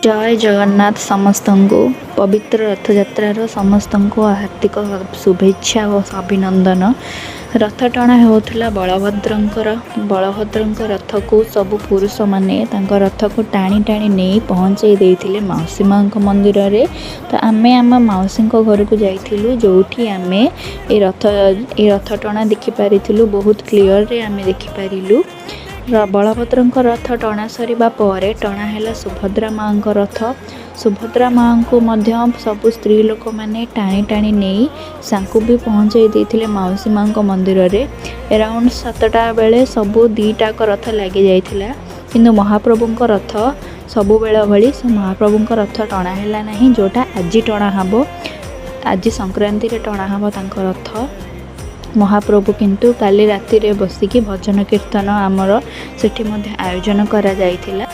जय जगन्नाथ समस्त को पवित्र रथयात्रार समस्त को हार्दिक शुभेच्छा और अभिनंदन। रथ टणा होता बलभद्र रथ को सबु पुरुष माने रथ को टाणी टाणी नहीं पहुँचे देते मौसी माँ मंदिर रे। तो आमे आम मौसी घर को जाइलु जो आम रथ टणा देखिपारू बहुत क्लीयर रे आमे देखिपारू। बलभद्र रथ टणा सरिबा परे टणा है सुभद्रा माँ रथ। सुभद्रा माँ को सबु स्त्री लोक मैंने टाणी टाणी नहीं सांकु भी पहुँचाई देते मौसी माँ मंदिर रे। अराउंड 7टा बेले सबू 2टाक रथ लगी जाइथिला किंतु महाप्रभु रथ सबु बेला भली महाप्रभु रथ टणा है नहीं जोटा आज टणा हबो। आज संक्रांति रे टणा हबो तांको रथ। महाप्रभु किंतु काली राति रे बसिकी भजन कीर्तन आमर सेठी मध्य आयोजन करा जाइथिला।